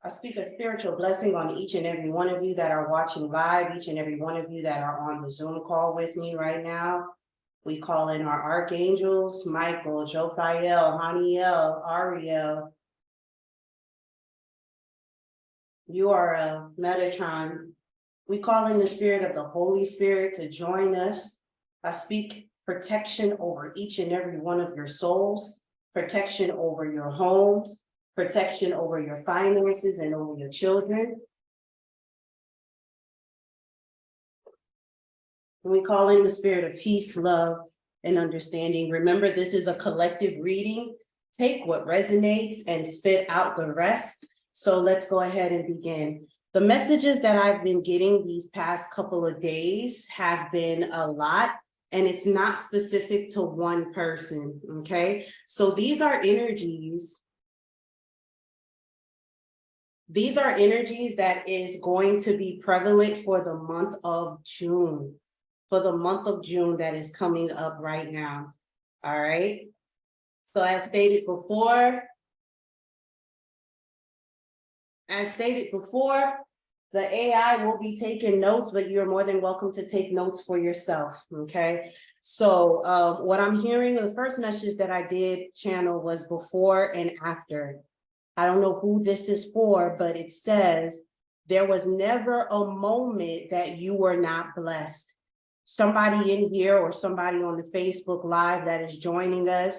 I speak a spiritual blessing on each and every one of you that are watching live, each and every one of you that are on the Zoom call with me right now. We call in our archangels, Michael, Jophiel, Haniel, Ariel. You are a Metatron. We call in the spirit of the Holy Spirit to join us. I speak protection over each and every one of your souls, protection over your homes, protection over your finances and over your children. We call in the spirit of peace, love, and understanding. Remember, this is a collective reading. Take what resonates and spit out the rest. So let's go ahead and begin. The messages that I've been getting these past couple of days have been a lot, and it's not specific to one person, okay? So these are energies. These are energies that is going to be prevalent for the month of June. For the month of June that is coming up right now. All right. So as stated before, the AI will be taking notes, but you're more than welcome to take notes for yourself. Okay. So what I'm hearing, the first message that I did channel was before and after. I don't know who this is for, but it says there was never a moment that you were not blessed. Somebody in here or somebody on the Facebook Live that is joining us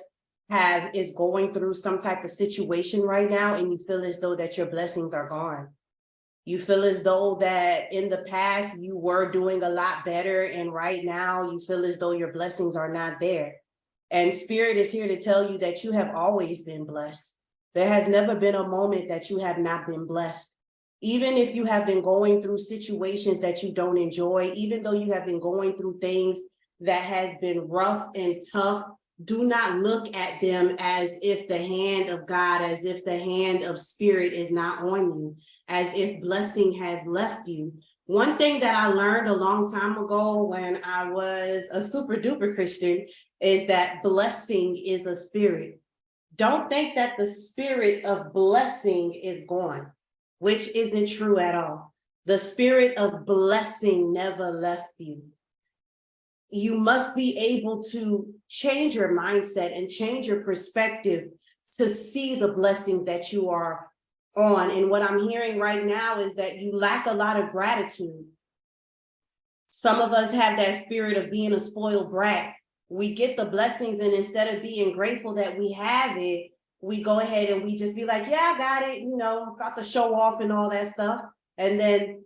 is going through some type of situation right now, and you feel as though that your blessings are gone. You feel as though that in the past you were doing a lot better, and right now you feel as though your blessings are not there. And Spirit is here to tell you that you have always been blessed. There has never been a moment that you have not been blessed. Even if you have been going through situations that you don't enjoy, even though you have been going through things that has been rough and tough, do not look at them as if the hand of God, as if the hand of Spirit is not on you, as if blessing has left you. One thing that I learned a long time ago when I was a super duper Christian is that blessing is a spirit. Don't think that the spirit of blessing is gone, which isn't true at all. The spirit of blessing never left you. You must be able to change your mindset and change your perspective to see the blessing that you are on. And what I'm hearing right now is that you lack a lot of gratitude. Some of us have that spirit of being a spoiled brat. We get the blessings, and instead of being grateful that we have it, we go ahead and we just be like, yeah, I got it, you know, got to show off and all that stuff. And then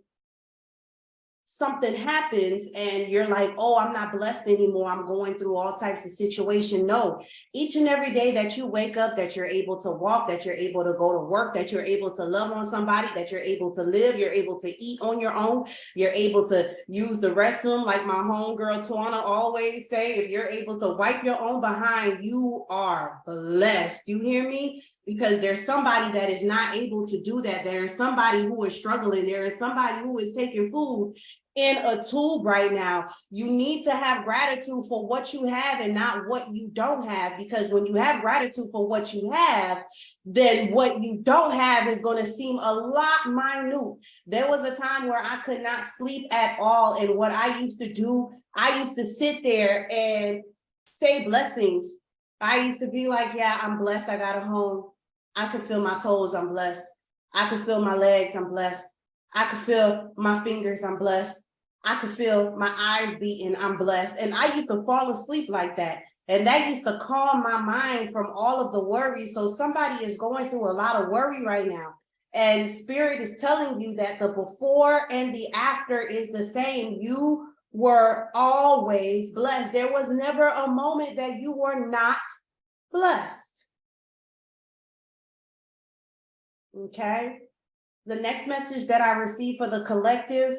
something happens and you're like, oh, I'm not blessed anymore. I'm going through all types of situations. No, each and every day that you wake up, that you're able to walk, that you're able to go to work, that you're able to love on somebody, that you're able to live, you're able to eat on your own, you're able to use the restroom, like my homegirl Tawana always say, if you're able to wipe your own behind, you are blessed. You hear me? Because there's somebody that is not able to do that. There is somebody who is struggling. There is somebody who is taking food in a tube right now. You need to have gratitude for what you have and not what you don't have, because when you have gratitude for what you have, then what you don't have is going to seem a lot minute. There was a time where I could not sleep at all, and what I used to do, I used to sit there and say blessings. I used to be like, yeah, I'm blessed, I got a home. I could feel my toes, I'm blessed. I could feel my legs, I'm blessed. I could feel my fingers, I'm blessed. I could feel my eyes beating, I'm blessed. And I used to fall asleep like that. And that used to calm my mind from all of the worry. So somebody is going through a lot of worry right now. And Spirit is telling you that the before and the after is the same. You were always blessed. There was never a moment that you were not blessed. Okay. The next message that I received for the collective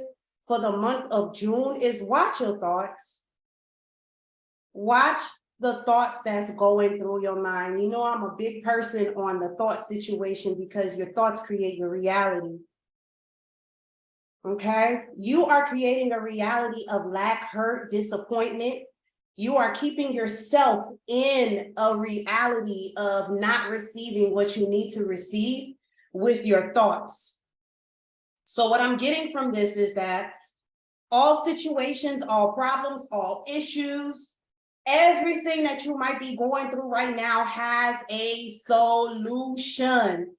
for the month of June is watch your thoughts. Watch the thoughts that's going through your mind. You know, I'm a big person on the thought situation because your thoughts create your reality. Okay. You are creating a reality of lack, hurt, disappointment. You are keeping yourself in a reality of not receiving what you need to receive. with your thoughts. So what I'm getting from this is that all situations, all problems, all issues, everything that you might be going through right now has a solution.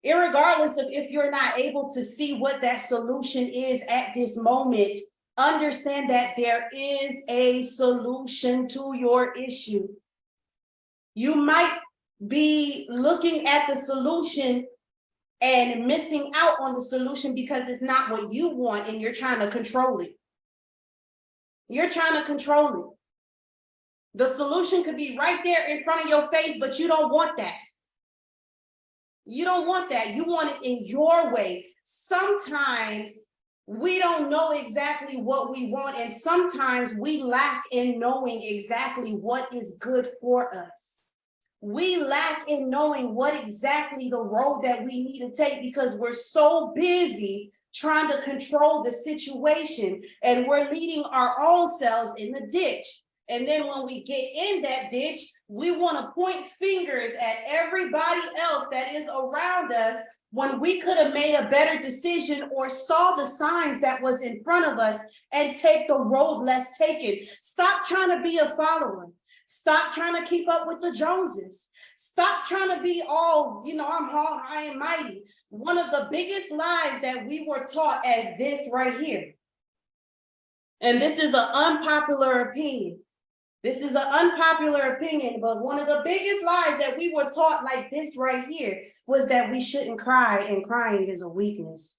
Irregardless of if you're not able to see what that solution is at this moment, understand that there is a solution to your issue. You might be looking at the solution and missing out on the solution because it's not what you want and you're trying to control it. You're trying to control it. The solution could be right there in front of your face, but you don't want that. You don't want that. You want it in your way. Sometimes we don't know exactly what we want, and sometimes we lack in knowing exactly what is good for us. We lack in knowing what exactly the road that we need to take because we're so busy trying to control the situation, and we're leading our own selves in the ditch. And then when we get in that ditch, we want to point fingers at everybody else that is around us when we could have made a better decision or saw the signs that was in front of us and take the road less taken. Stop trying to be a follower. Stop trying to keep up with the Joneses. Stop trying to be all, I'm high and mighty. One of the biggest lies that we were taught as this right here. And this is an unpopular opinion. This is an unpopular opinion, but one of the biggest lies that we were taught like this right here was that we shouldn't cry, and crying is a weakness.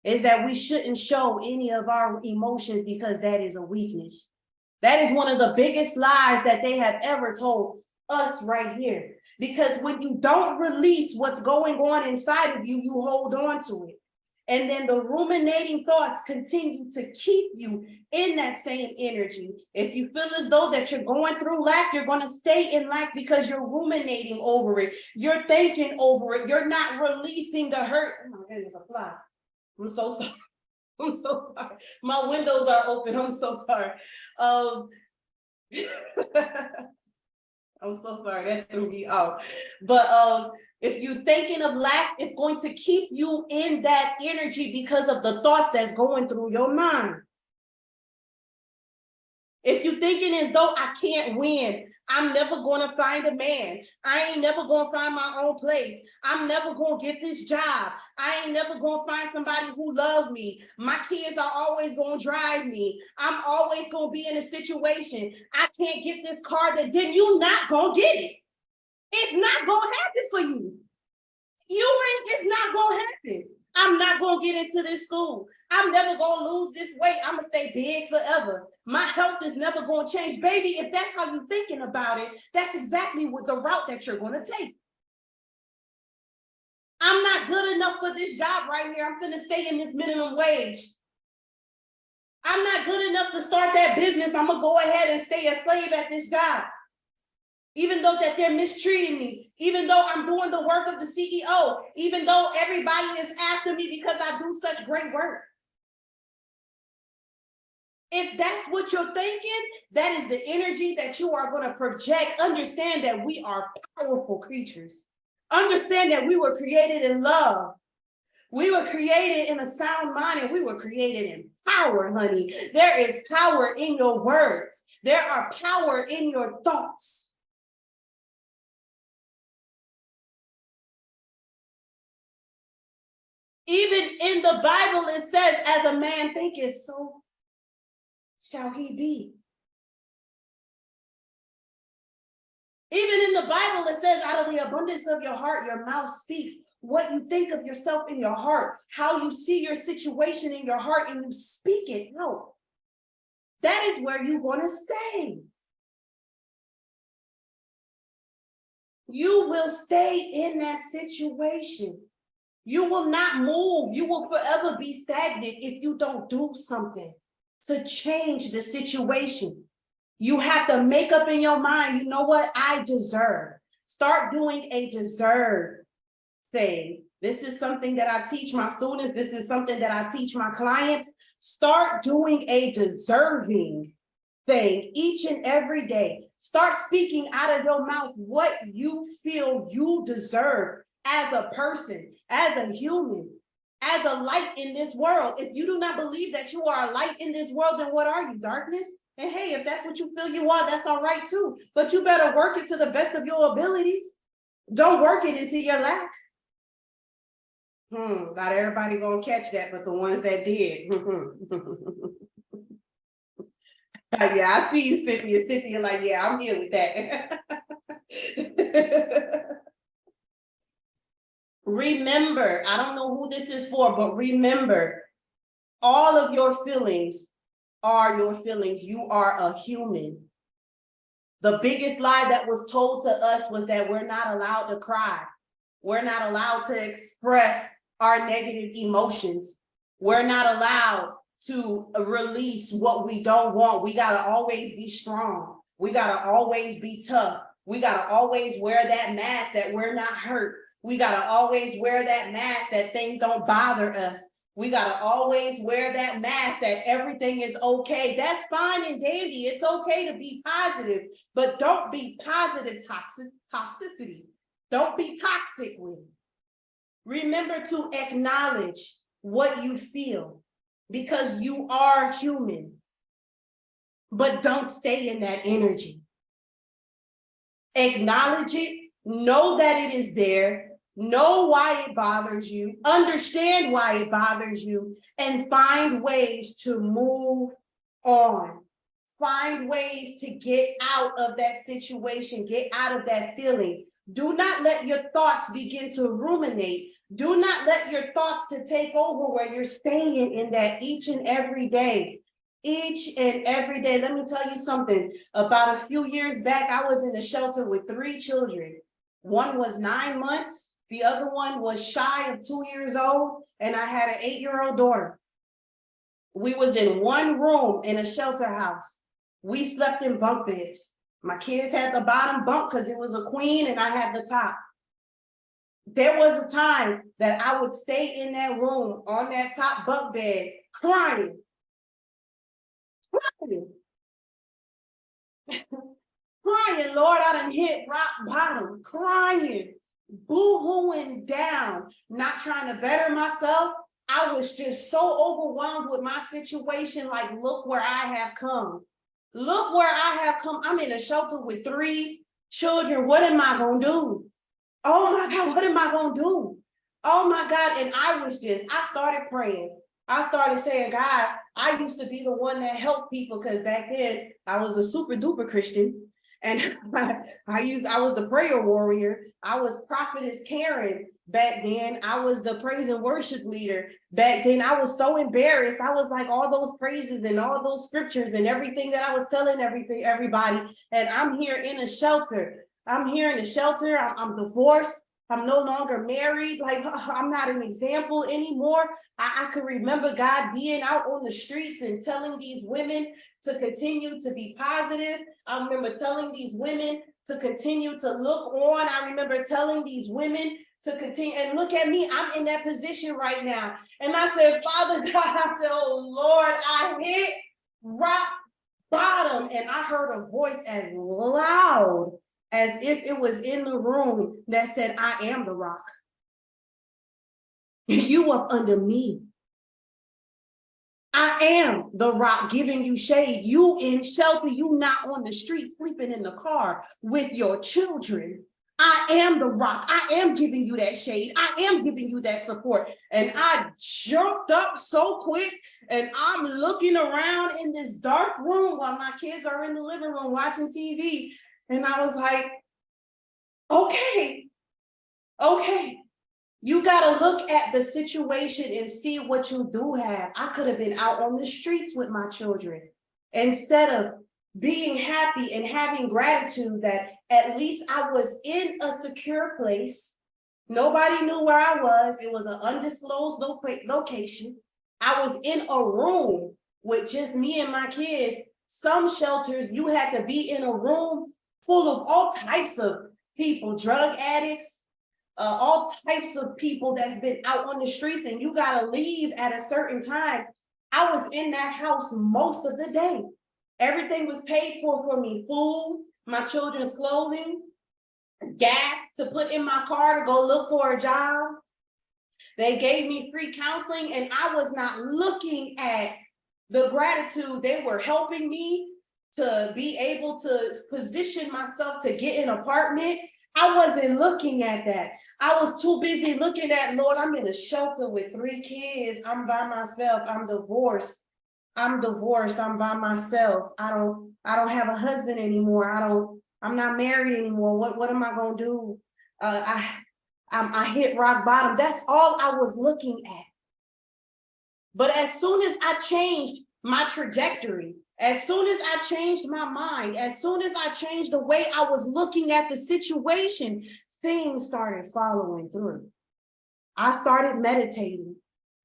Is that we shouldn't show any of our emotions because that is a weakness. That is one of the biggest lies that they have ever told us right here. Because when you don't release what's going on inside of you, you hold on to it. And then the ruminating thoughts continue to keep you in that same energy. If you feel as though that you're going through lack, you're going to stay in lack because you're ruminating over it. You're thinking over it. You're not releasing the hurt. Oh my goodness, a fly. I'm so sorry. I'm so sorry. My windows are open. I'm so sorry. I'm so sorry, that threw me off. But if you're thinking of lack, it's going to keep you in that energy because of the thoughts that's going through your mind. If you're thinking as though I can't win, I'm never going to find a man. I ain't never going to find my own place. I'm never going to get this job. I ain't never going to find somebody who loves me. My kids are always going to drive me. I'm always going to be in a situation. I can't get this car, then you're not going to get it. It's not going to happen for you. It's not going to happen. I'm not going to get into this school. I'm never going to lose this weight. I'm going to stay big forever. My health is never going to change. Baby, if that's how you're thinking about it, that's exactly what the route that you're going to take. I'm not good enough for this job right here. I'm going to stay in this minimum wage. I'm not good enough to start that business. I'm going to go ahead and stay a slave at this job. Even though that they're mistreating me, even though I'm doing the work of the CEO, even though everybody is after me because I do such great work. If that's what you're thinking, that is the energy that you are going to project. Understand that we are powerful creatures. Understand that we were created in love. We were created in a sound mind, and we were created in power, honey. There is power in your words. There are power in your thoughts. Even in the Bible, it says, as a man thinketh, so shall he be. Even in the Bible, it says, out of the abundance of your heart, your mouth speaks. What you think of yourself in your heart, how you see your situation in your heart, and you speak it. No, that is where you want to stay. You will stay in that situation. You will not move. You will forever be stagnant if you don't do something to change the situation. You have to make up in your mind, you know what? I deserve. Start doing a deserve thing. This is something that I teach my students. This is something that I teach my clients. Start doing a deserving thing each and every day. Start speaking out of your mouth what you feel you deserve. as a person, as a human, as a light in this world. If you do not believe that you are a light in this world, then what are you? Darkness? And hey, if that's what you feel you are, that's all right too. But you better work it to the best of your abilities. Don't work it into your lack. Not everybody gonna catch that, but the ones that did. Yeah, I see you, Cynthia. Cynthia, like, yeah, I'm here with that. Remember, I don't know who this is for, but remember, all of your feelings are your feelings. You are a human. The biggest lie that was told to us was that we're not allowed to cry. We're not allowed to express our negative emotions. We're not allowed to release what we don't want. We gotta always be strong. We gotta always be tough. We gotta always wear that mask that we're not hurt. We gotta always wear that mask that things don't bother us. We gotta always wear that mask that everything is okay. That's fine and dandy. It's okay to be positive, but don't be positive toxicity. Don't be toxic with it. Remember to acknowledge what you feel because you are human, but don't stay in that energy. Acknowledge it, know that it is there, know why it bothers you, understand why it bothers you, and find ways to move on. Find ways to get out of that situation, get out of that feeling. Do not let your thoughts begin to ruminate. Do not let your thoughts to take over where you're staying in that each and every day. Each and every day. Let me tell you something. About a few years back, I was in a shelter with 3 children. One was 9 months. The other one was shy of 2 years old. And I had an 8-year-old daughter. We was in one room in a shelter house. We slept in bunk beds. My kids had the bottom bunk because it was a queen and I had the top. There was a time that I would stay in that room on that top bunk bed crying. Crying, Lord, I done hit rock bottom, crying, boo-hooing down, not trying to better myself. I was just so overwhelmed with my situation, like, look where I have come. Look where I have come. I'm in a shelter with 3 children. What am I gonna do? Oh my God, what am I gonna do? Oh my God, and I started praying. I started saying, God, I used to be the one that helped people because back then I was a super duper Christian. And I was the prayer warrior. I was prophetess Karen back then. I was the praise and worship leader back then. I was so embarrassed. I was like all those praises and all those scriptures and everything that I was telling everybody. And I'm here in a shelter. I'm divorced. I'm no longer married. Like, I'm not an example anymore. I could remember God being out on the streets and telling these women to continue to be positive. I remember telling these women to continue to look on. I remember telling these women to continue, and look at me, I'm in that position right now. And I said, Father God, I said, oh Lord, I hit rock bottom. And I heard a voice as loud as if it was in the room that said, I am the rock. You up under me. I am the rock giving you shade. You in shelter, you not on the street sleeping in the car with your children. I am the rock. I am giving you that shade. I am giving you that support. And I jumped up so quick and I'm looking around in this dark room while my kids are in the living room watching TV. And I was like, okay. You got to look at the situation and see what you do have. I could have been out on the streets with my children instead of being happy and having gratitude that at least I was in a secure place. Nobody knew where I was. It was an undisclosed location. I was in a room with just me and my kids. Some shelters, you had to be in a room full of all types of people, drug addicts, all types of people that's been out on the streets, and you got to leave at a certain time. I was in that house most of the day. Everything was paid for me, food, my children's clothing, gas to put in my car to go look for a job. They gave me free counseling, and I was not looking at the gratitude. They were helping me to be able to position myself to get an apartment. I wasn't looking at that. I was too busy looking at, Lord, I'm in a shelter with 3 kids. I'm by myself. I'm divorced. I'm by myself. I don't have a husband anymore. I'm not married anymore. What am I gonna do? I hit rock bottom. That's all I was looking at. But as soon as I changed my trajectory, as soon as I changed my mind, as soon as I changed the way I was looking at the situation, things started following through. I started meditating.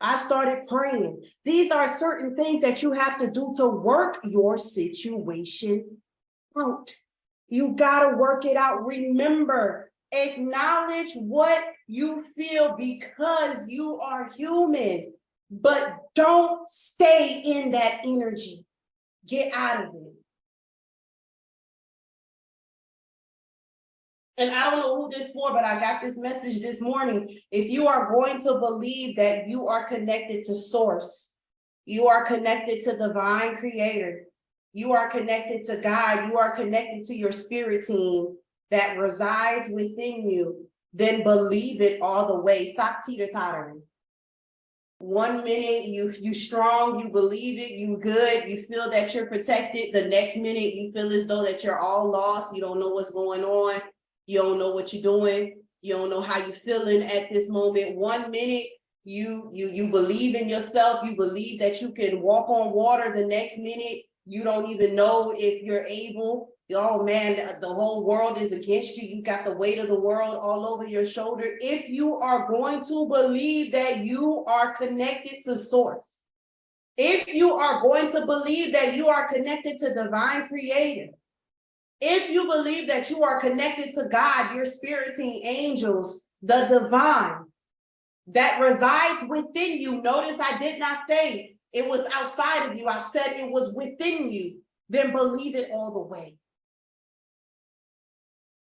I started praying. These are certain things that you have to do to work your situation out. You got to work it out. Remember, acknowledge what you feel because you are human, but don't stay in that energy. Get out of it. And I don't know who this for, but I got this message this morning. If you are going to believe that you are connected to source, you are connected to divine creator, you are connected to God, you are connected to your spirit team that resides within you, then believe it all the way. Stop teeter-tottering. 1 minute you strong, you believe it, you good, you feel that you're protected. The next minute you feel as though that you're all lost, you don't know what's going on. You don't know what you're doing. You don't know how you're feeling at this moment. 1 minute, you believe in yourself. You believe that you can walk on water. The next minute, you don't even know if you're able. Oh man, the whole world is against you. You got the weight of the world all over your shoulder. If you are going to believe that you are connected to source, if you are going to believe that you are connected to divine creator, if you believe that you are connected to God, your spirit team, angels, the divine that resides within you. Notice I did not say it was outside of you. I said it was within you. Then believe it all the way.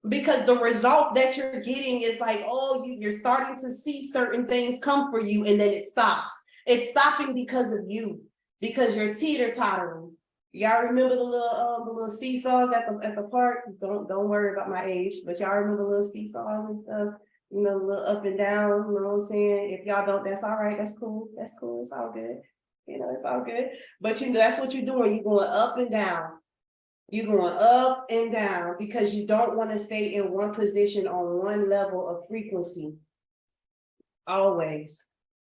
Because the result that you're getting is like, oh, you're starting to see certain things come for you, and then it stops. It's stopping because of you, because you're teeter-tottering. Y'all remember the little seesaws at the park? Don't worry about my age, but y'all remember the little seesaws and stuff, you know, a little up and down, you know what I'm saying? If y'all don't, that's all right, that's cool, it's all good. You know, it's all good. But you know, that's what you're doing. You're going up and down. You're going up and down because you don't want to stay in one position on one level of frequency. Always.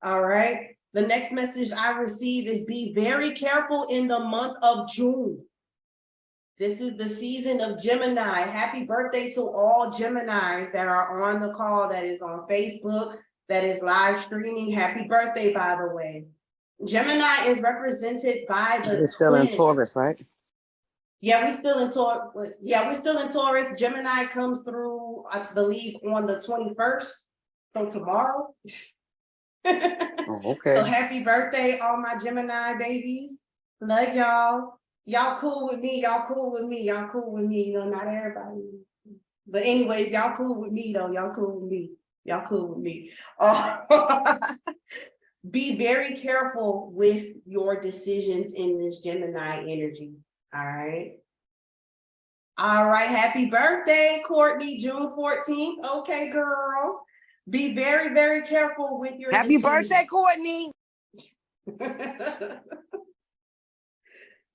All right. The next message I receive is be very careful in the month of June. This is the season of Gemini. Happy birthday to all Geminis that are on the call, that is on Facebook, that is live streaming. Happy birthday, by the way. Gemini is represented by the It's still in Taurus, right? Yeah, we're still in Taurus. Yeah, we're still in Taurus. Gemini comes through, I believe, on the 21st. So tomorrow. Oh, okay. So happy birthday, all my Gemini babies. Love y'all. Y'all cool with me. Y'all cool with me. Y'all cool with me. You know, not everybody. But anyways, y'all cool with me, though. Y'all cool with me. Y'all cool with me. Be very careful with your decisions in this Gemini energy. All right. All right. Happy birthday, Courtney, June 14th. Okay, girl. Be very, very careful with your Happy decisions. birthday, Courtney.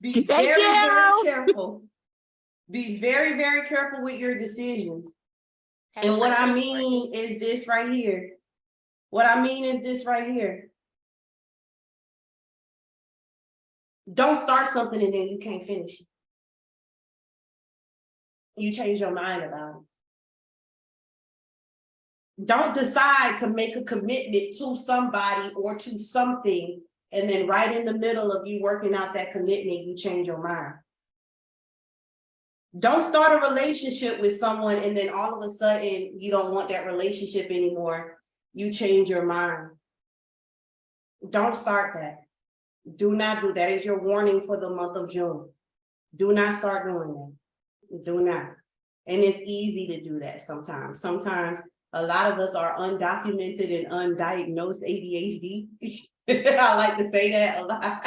Be very careful. Be very, very careful with your decisions. And what I mean is this right here. What I mean is this right here. Don't start something and then you can't finish it. You change your mind about it. Don't decide to make a commitment to somebody or to something, and then right in the middle of you working out that commitment, you change your mind. Don't start a relationship with someone and then all of a sudden you don't want that relationship anymore. You change your mind. Don't start that. Do not do that. Is your warning for the month of June. Do not start doing that. Do not. And it's easy to do that sometimes. Sometimes a lot of us are undocumented and undiagnosed ADHD. I like to say that a lot.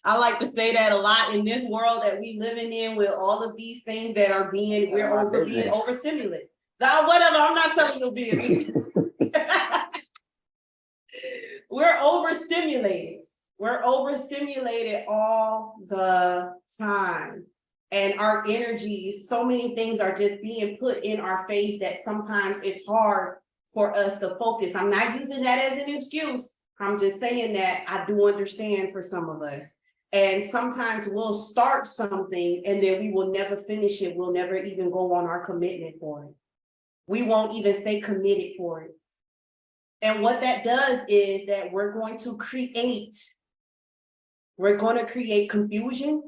I like to say that a lot in this world that we living in with all of these things that are being, being overstimulated. Now, whatever, I'm not telling your business. We're overstimulated. We're overstimulated all the time. And our energies, so many things are just being put in our face that sometimes it's hard for us to focus. I'm not using that as an excuse. I'm just saying that I do understand for some of us. And sometimes we'll start something and then we will never finish it. We'll never even go on our commitment for it. We won't even stay committed for it. And what that does is that we're going to create confusion,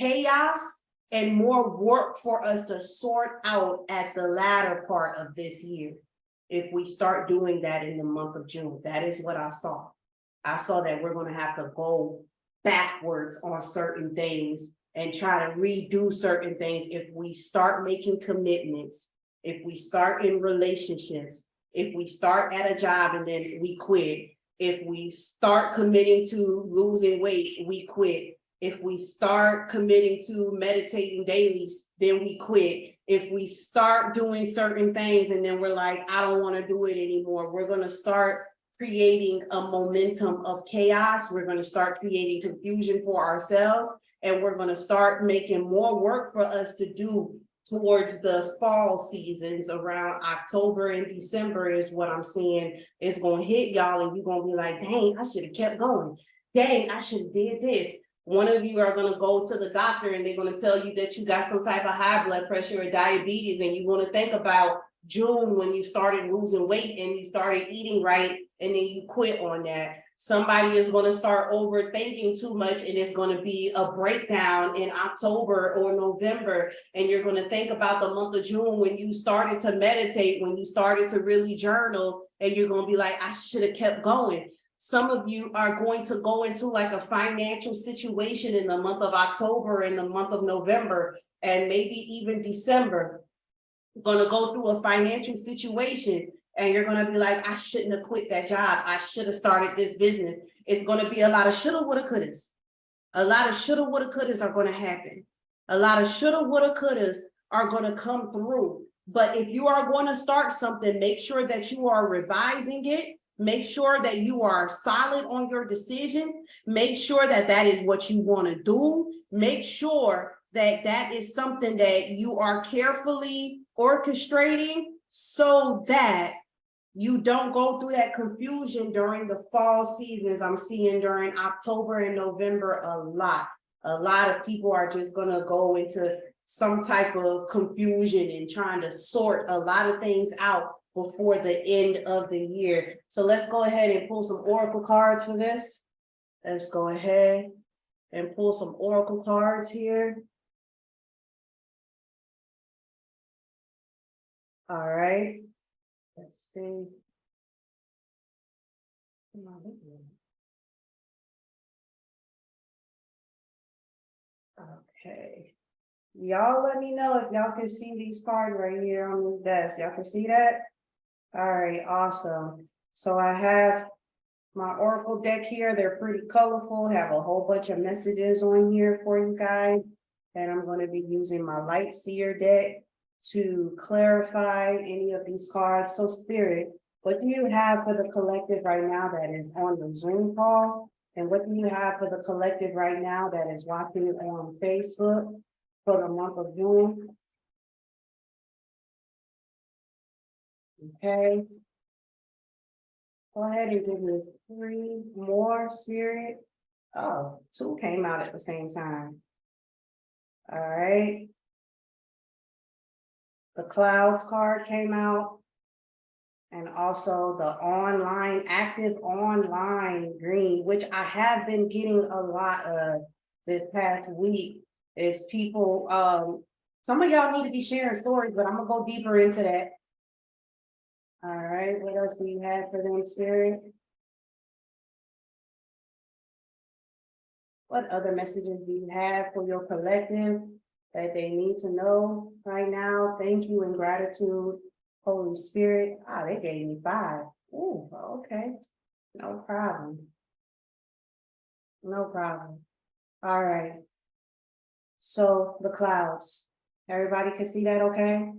chaos, and more work for us to sort out at the latter part of this year. If we start doing that in the month of June, that is what I saw. I saw that we're going to have to go backwards on certain things and try to redo certain things if we start making commitments, if we start in relationships, if we start at a job and then we quit, if we start committing to losing weight, we quit. If we start committing to meditating daily, then we quit. If we start doing certain things and then we're like, I don't want to do it anymore, we're going to start creating a momentum of chaos. We're going to start creating confusion for ourselves, and we're going to start making more work for us to do towards the fall seasons around October and December is what I'm seeing is going to hit y'all, and you're going to be like, dang, I should have kept going. Dang, I should have did this. One of you are going to go to the doctor and they're going to tell you that you got some type of high blood pressure or diabetes, and you're going to think about June when you started losing weight and you started eating right, and then you quit on that. Somebody is going to start overthinking too much, and it's going to be a breakdown in October or November. And you're going to think about the month of June when you started to meditate, when you started to really journal, and you're going to be like, I should have kept going. Some of you are going to go into like a financial situation in the month of October, in the month of November, and maybe even December. Going to go through a financial situation, and you're going to be like, I shouldn't have quit that job. I should have started this business. It's going to be a lot of shoulda, woulda, couldas. A lot of shoulda, woulda, couldas are going to happen. A lot of shoulda, woulda, couldas are going to come through. But if you are going to start something, make sure that you are revising it. Make sure that you are solid on your decision. Make sure that that is what you want to do. Make sure that that is something that you are carefully orchestrating so that you don't go through that confusion during the fall seasons. I'm seeing during October and November a lot. A lot of people are just going to go into some type of confusion and trying to sort a lot of things out before the end of the year. So let's go ahead and pull some oracle cards for this. Let's go ahead and pull some oracle cards here. All right. Let's see. Okay. Y'all let me know if y'all can see these cards right here on this desk. Y'all can see that? All right, awesome. So I have my oracle deck here. They're pretty colorful, have a whole bunch of messages on here for you guys. And I'm going to be using my light seer deck to clarify any of these cards. So Spirit, what do you have for the collective right now that is on the Zoom call? And what do you have for the collective right now that is watching it on Facebook for the month of June? Okay. Go ahead and give me 3 more, Spirit. Oh, 2 came out at the same time. All right. The clouds card came out. And also the online, active online green, which I have been getting a lot of this past week, is people, some of y'all need to be sharing stories, but I'm gonna go deeper into that. All right, what else do you have for them, Spirit? What other messages do you have for your collective that they need to know right now. Thank you and gratitude, Holy Spirit. Ah, they gave me 5. Ooh, okay. No problem. No problem. All right. So the clouds. Everybody can see that okay?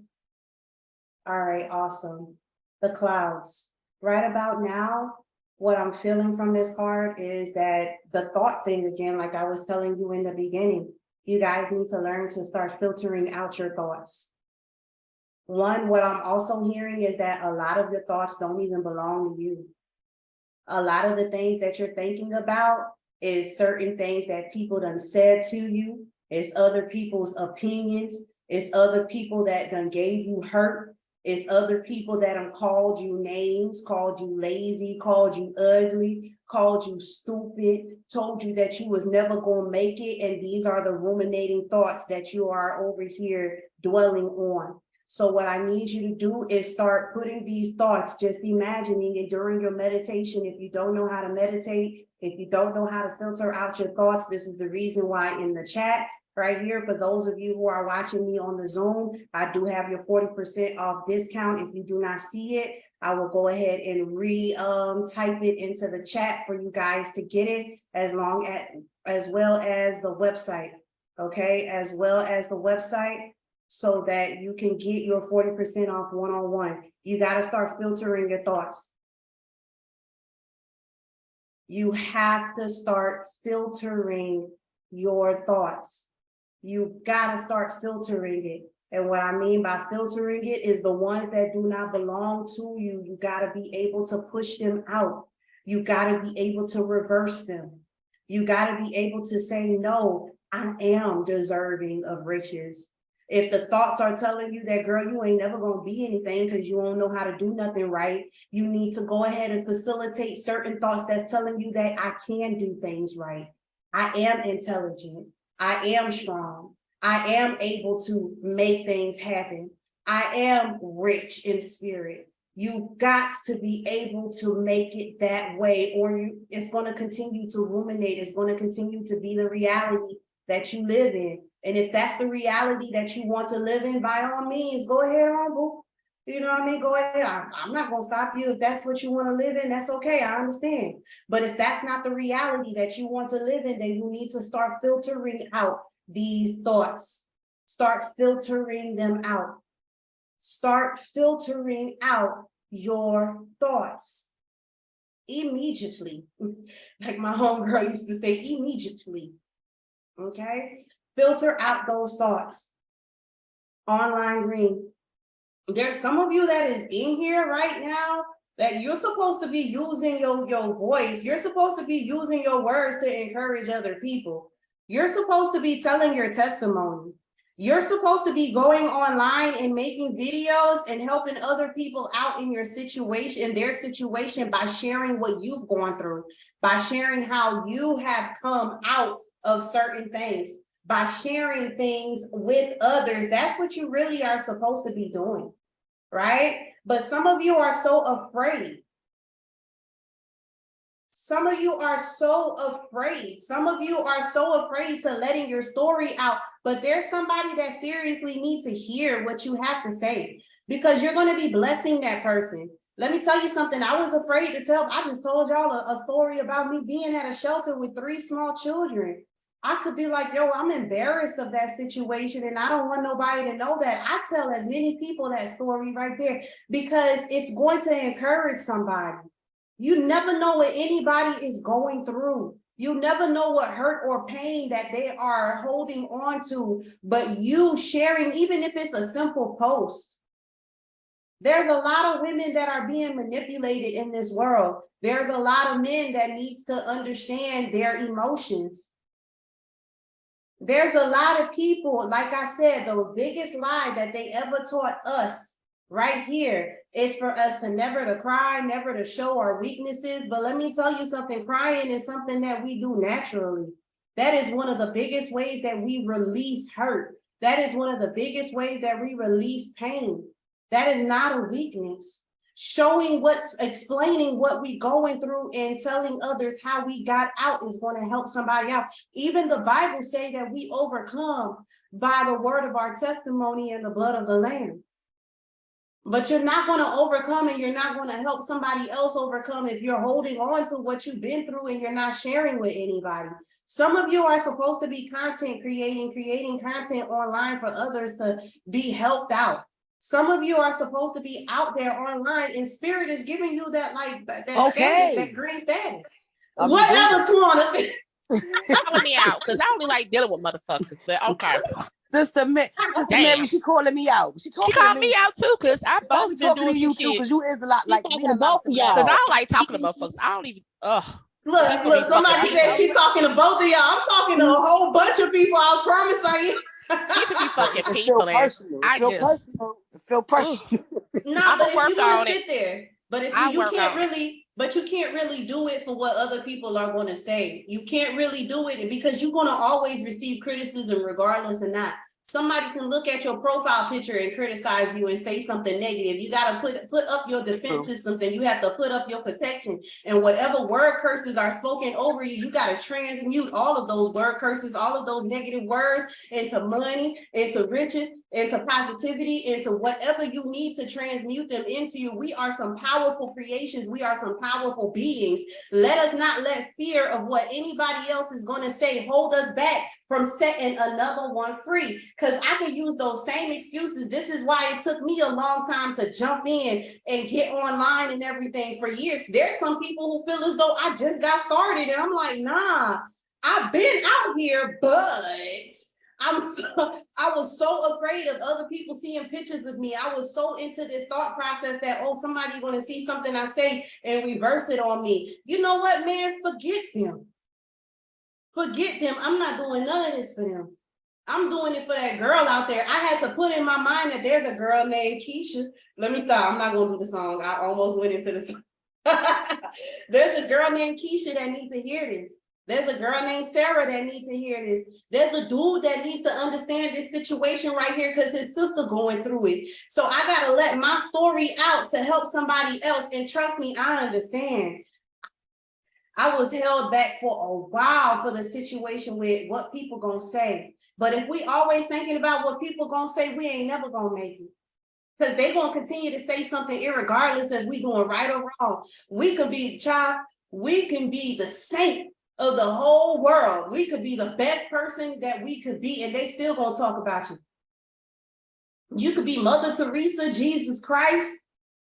All right, awesome. The clouds. Right about now, what I'm feeling from this card is that the thought thing again, like I was telling you in the beginning, you guys need to learn to start filtering out your thoughts. One, what I'm also hearing is that a lot of your thoughts don't even belong to you. A lot of the things that you're thinking about is certain things that people done said to you. It's other people's opinions. It's other people that done gave you hurt. It's other people that done called you names, called you lazy, called you ugly, called you stupid, told you that you was never gonna make it. And these are the ruminating thoughts that you are over here dwelling on. So what I need you to do is start putting these thoughts, just imagining it during your meditation. If you don't know how to meditate, if you don't know how to filter out your thoughts, this is the reason why in the chat right here, for those of you who are watching me on the Zoom, I do have your 40% off discount. If you do not see it, I will go ahead and type it into the chat for you guys to get it, as well as the website. Okay, as well as the website, so that you can get your 40% off one-on-one. You got to start filtering your thoughts. You have to start filtering your thoughts. You got to start filtering it. And what I mean by filtering it is the ones that do not belong to you. You got to be able to push them out. You got to be able to reverse them. You got to be able to say, no, I am deserving of riches. If the thoughts are telling you that, girl, you ain't never going to be anything because you don't know how to do nothing right, you need to go ahead and facilitate certain thoughts that's telling you that I can do things right. I am intelligent. I am strong. I am able to make things happen. I am rich in spirit. You got to be able to make it that way, or it's going to continue to ruminate. It's going to continue to be the reality that you live in. And if that's the reality that you want to live in, by all means, go ahead on, boo. You know what I mean? Go ahead. I'm not going to stop you. If that's what you want to live in, that's okay. I understand. But if that's not the reality that you want to live in, then you need to start filtering out these thoughts. Start filtering them out. Start filtering out your thoughts immediately. Like my homegirl used to say, immediately. Okay? Filter out those thoughts. Online green. There's some of you that is in here right now that you're supposed to be using your voice. You're supposed to be using your words to encourage other people. You're supposed to be telling your testimony. You're supposed to be going online and making videos and helping other people out in your situation, their situation, by sharing what you've gone through, by sharing how you have come out of certain things, by sharing things with others. That's what you really are supposed to be doing, right? But some of you are so afraid. Some of you are so afraid. Some of you are so afraid to letting your story out, but there's somebody that seriously needs to hear what you have to say, because you're going to be blessing that person. Let me tell you something. I was afraid to tell. I just told y'all a story about me being at a shelter with 3 small children. I could be like, yo, I'm embarrassed of that situation and I don't want nobody to know that. I tell as many people that story right there because it's going to encourage somebody. You never know what anybody is going through. You never know what hurt or pain that they are holding on to, but you sharing, even if it's a simple post. There's a lot of women that are being manipulated in this world. There's a lot of men that needs to understand their emotions. There's a lot of people, like I said, the biggest lie that they ever taught us right here is for us to never to cry, never to show our weaknesses. But let me tell you something, crying is something that we do naturally. That is one of the biggest ways that we release hurt. That is one of the biggest ways that we release pain. That is not a weakness. Showing explaining what we going through and telling others how we got out is going to help somebody out. Even the Bible say that we overcome by the word of our testimony and the blood of the Lamb. But you're not going to overcome and you're not going to help somebody else overcome if you're holding on to what you've been through and you're not sharing with anybody. Some of you are supposed to be content creating content online for others to be helped out. Some of you are supposed to be out there online and spirit is giving you that status, that green status. Whatever, Tawana. Calling me out because I only like dealing with motherfuckers, but okay. Sister Mary, she calling me out. She called me out too because I've always been doing you too because you is a lot like me. Because I don't like talking to motherfuckers. I don't even. Look, somebody said she's talking to both of y'all. I'm talking to a whole bunch of people. I promise I am. People be fucking people. Feel personal. No, but if you want to sit there, but if you can't really do it for what other people are going to say. You can't really do it because you're going to always receive criticism regardless of not. Somebody can look at your profile picture and criticize you and say something negative. You got to put up your defense systems and you have to put up your protection. And whatever word curses are spoken over you, you got to transmute all of those word curses, all of those negative words into money, into riches, into positivity, into whatever you need to transmute them into you. We are some powerful creations. We are some powerful beings. Let us not let fear of what anybody else is going to say hold us back from setting another one free. Because I can use those same excuses. This is why it took me a long time to jump in and get online and everything for years. There's some people who feel as though I just got started. And I'm like, nah, I've been out here, but I was so afraid of other people seeing pictures of me. I was so into this thought process that, oh, somebody's going to see something I say and reverse it on me. You know what, man? Forget them. Forget them. I'm not doing none of this for them. I'm doing it for that girl out there. I had to put in my mind that there's a girl named Keisha. Let me stop. I'm not going to do the song. I almost went into the song. There's a girl named Keisha that needs to hear this. There's a girl named Sarah that needs to hear this. There's a dude that needs to understand this situation right here because his sister going through it. So I got to let my story out to help somebody else. And trust me, I understand. I was held back for a while for the situation with what people gonna say. But if we always thinking about what people gonna say, we ain't never gonna make it. Because they gonna continue to say something irregardless if we doing right or wrong. We can be the saint of the whole world. We could be the best person that we could be, and they still gonna talk about you. You could be Mother Teresa, Jesus Christ.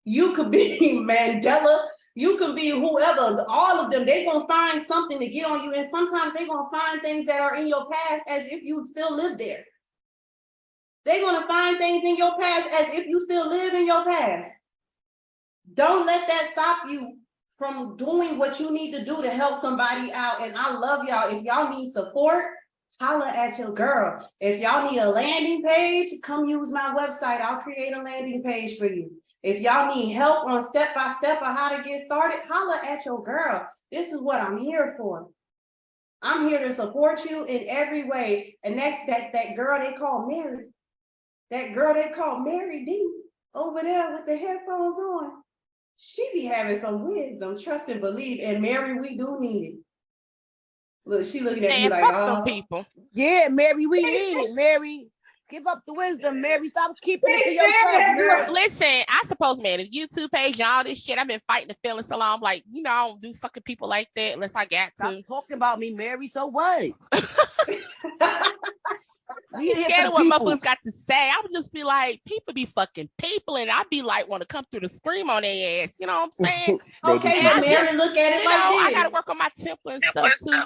You could be Mandela. You can be whoever, all of them, they're going to find something to get on you. And sometimes they're going to find things that are in your past as if you still live there. They're going to find things in your past as if you still live in your past. Don't let that stop you from doing what you need to do to help somebody out. And I love y'all. If y'all need support, holla at your girl. If y'all need a landing page, come use my website. I'll create a landing page for you. If y'all need help on step-by-step on how to get started, holla at your girl. This is what I'm here for. I'm here to support you in every way. And that girl they call Mary, that girl they call Mary D over there with the headphones on, she be having some wisdom, trust and believe. And Mary, we do need it. Look, she looking at me like, oh, people. Yeah, Mary, we need it, Mary. Give up the wisdom, Mary. Stop keeping it to yourself. Listen, I suppose, man, if YouTube page and all this shit, I've been fighting the feeling so long. I'm like, I don't do fucking people like that unless I got to. Stop talking about me, Mary. So what? I'm scared of what motherfuckers got to say. I would just be like, people be fucking people, and I'd be like, want to come through the scream on their ass. You know what I'm saying? Okay, but Mary, look at it like this. I gotta work on my temper and stuff too.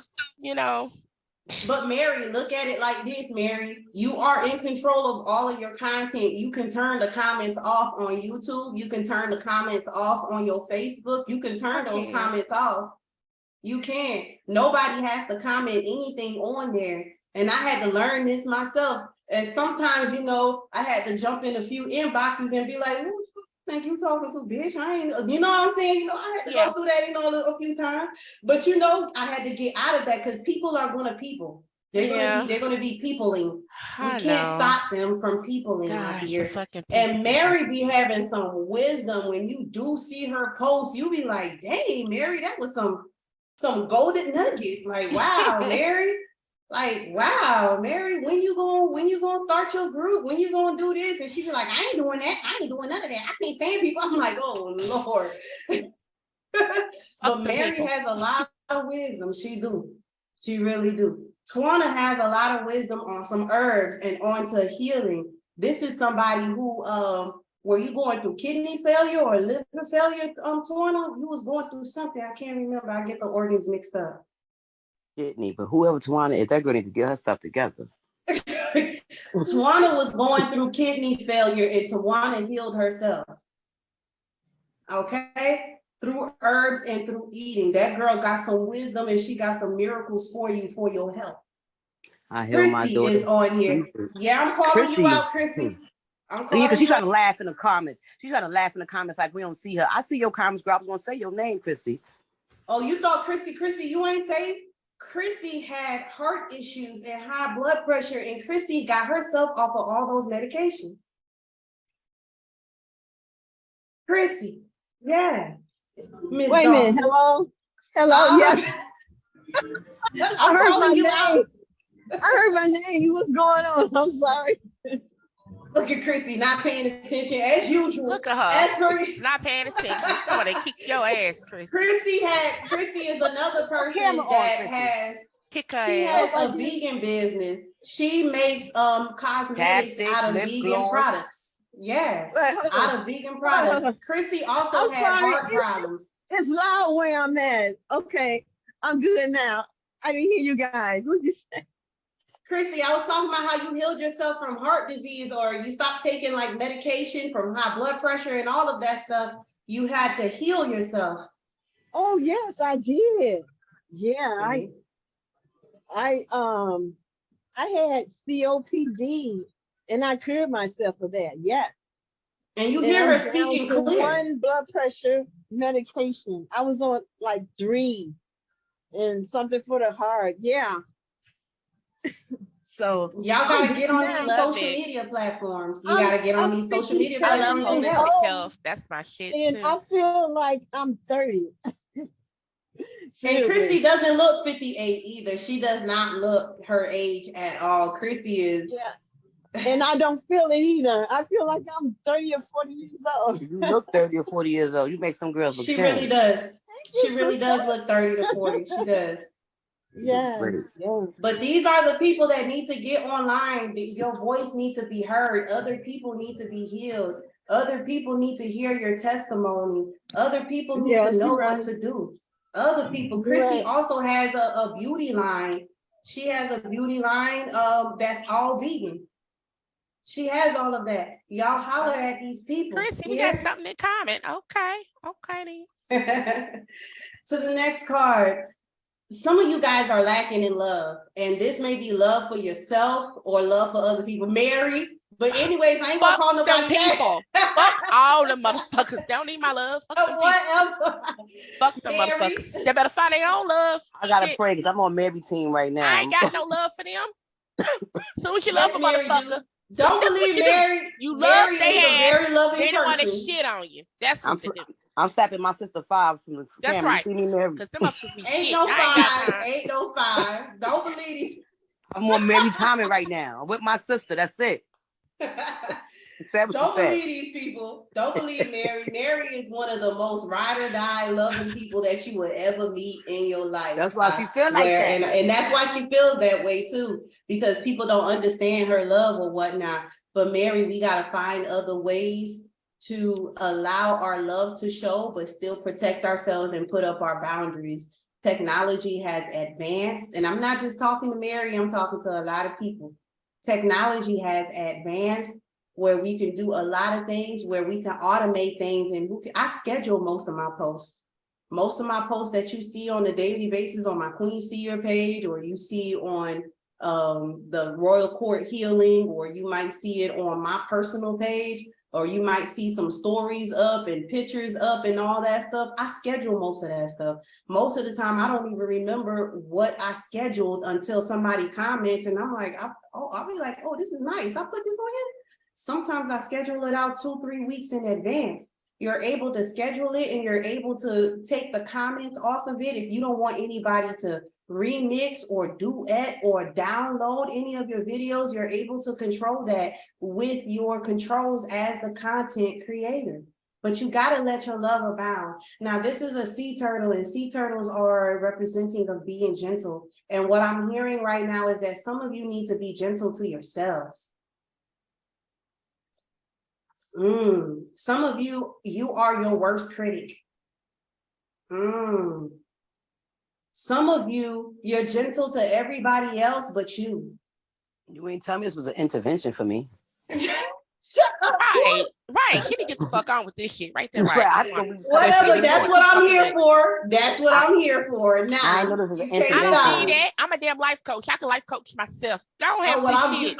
But Mary, look at it like this, Mary. You are in control of all of your content. You can turn the comments off on YouTube. You can turn the comments off on your Facebook. You can turn those comments off. You can. Nobody has to comment anything on there. And I had to learn this myself. And sometimes, I had to jump in a few inboxes and be like, who think you talking to, bitch? I ain't, you know what I'm saying? I had to go through that, a few times. But I had to get out of that because people are going to people. They're gonna be peopling. We can't stop them from peopling out here. And Mary be having some wisdom. When you do see her post, you be like, dang, Mary, that was some golden nuggets. Like, wow, Mary. Like, wow, Mary, when you gonna start your group? When you gonna do this? And she be like, I ain't doing that. I ain't doing none of that. I can't stand people. I'm like, oh Lord. But Mary has a lot of wisdom. She do. She really do. Tawana has a lot of wisdom on some herbs and onto healing. This is somebody who, were you going through kidney failure or liver failure, Tawana? You was going through something. I can't remember. I get the organs mixed up. Kidney, but whoever Tawana is, they're going to get her stuff together. Tawana was going through kidney failure and Tawana healed herself. Okay? Through herbs and through eating. That girl got some wisdom and she got some miracles for you for your health. I hear my daughter is on here. Yeah, I'm calling you out, Chrissy. I'm calling because she's trying to laugh in the comments. She's trying to laugh in the comments like we don't see her. I see your comments, girl. I was gonna say your name, Chrissy. Oh, you thought Chrissy, you ain't saved? Chrissy had heart issues and high blood pressure, and Chrissy got herself off of all those medications. Chrissy, yeah. Miss Wait a minute, hello? Yes. I heard my name. I heard my name. What's going on? I'm sorry. Look at Chrissy not paying attention as usual. Look at her. Not paying attention. Come on, they kick your ass, Chrissy. Chrissy is another person that has a vegan business. She makes cosmetics out of vegan products. Yeah, out of vegan products. Chrissy also had heart problems. It's loud where I'm at. Okay, I'm good now. I didn't hear you guys. What did you say? Chrissy, I was talking about how you healed yourself from heart disease, or you stopped taking like medication from high blood pressure and all of that stuff. You had to heal yourself. Oh yes, I did. Yeah, I had COPD and I cured myself of that. Yes. And you hear her speaking clear. One blood pressure medication. I was on like 3 and something for the heart. Yeah. So y'all gotta get on these social media platforms. You gotta get on these social media platforms. I love holistic health. That's my shit. And too. I feel like I'm 30. And Chrissy doesn't look 58 either. She does not look her age at all. Chrissy is. Yeah. And I don't feel it either. I feel like I'm 30 or 40 years old. You look 30 or 40 years old. You make some girls look She really does. She really does look 30 to 40. She does. Yes. But these are the people that need to get online. Your voice needs to be heard. Other people need to be healed. Other people need to hear your testimony. Other people need to know what to do. Other people. Chrissy also has a beauty line. She has a beauty line that's all vegan. She has all of that. Y'all holler at these people. Chrissy, we got something in common. Okay then. To the next card. Some of you guys are lacking in love, and this may be love for yourself or love for other people. Mary, but anyways, I ain't gonna call nobody people. Fuck all the motherfuckers. They don't need my love. Fuck them whatever. Fuck them motherfuckers. They better find their own love. I gotta pray because I'm on Mary team right now. I ain't got no love for them. Soon as you love a motherfucker. Don't believe Mary. You love their ass. They don't want to shit on you. That's what they do. I'm slapping my sister 5 from the That's camera. right. Because them motherfuckers be ain't shit. No 5. Ain't no 5. Don't believe these. I'm on Mary timing right now. I'm with my sister. That's it. Don't believe these people. Don't believe Mary. Mary is one of the most ride or die loving people that you would ever meet in your life. That's why she feels like that. And that's why she feels that way too, because people don't understand her love or whatnot. But Mary, we gotta find other ways to allow our love to show, but still protect ourselves and put up our boundaries. Technology has advanced, and I'm not just talking to Mary, I'm talking to a lot of people. Technology has advanced where we can do a lot of things, where we can automate things, and I schedule most of my posts. Most of my posts that you see on a daily basis on my Queen Seer page, or you see on the Royal Court Healing, or you might see it on my personal page. or you might see some stories up and pictures up and all that stuff. I schedule most of that stuff. Most of the time, I don't even remember what I scheduled until somebody comments, and I'm like, I'll be like, oh, this is nice. I put this on here. Sometimes I schedule it out 2-3 weeks in advance. You're able to schedule it and you're able to take the comments off of it. If you don't want anybody to remix or duet or download any of your videos, you're able to control that with your controls as the content creator. But you got to let your love abound. Now, this is a sea turtle, and sea turtles are representing of being gentle. And what I'm hearing right now is that some of you need to be gentle to yourselves. Some of you are your worst critic. Some of you, you're gentle to everybody else but you. You ain't tell me this was an intervention for me. Shut up. Right. She didn't get the fuck on with this shit right there. Right. Whatever, that's what I'm here for. That's what I'm here for. Now, I know this was an I intervention. don't need that. I'm a damn life coach. I can life coach myself. Don't have this shit.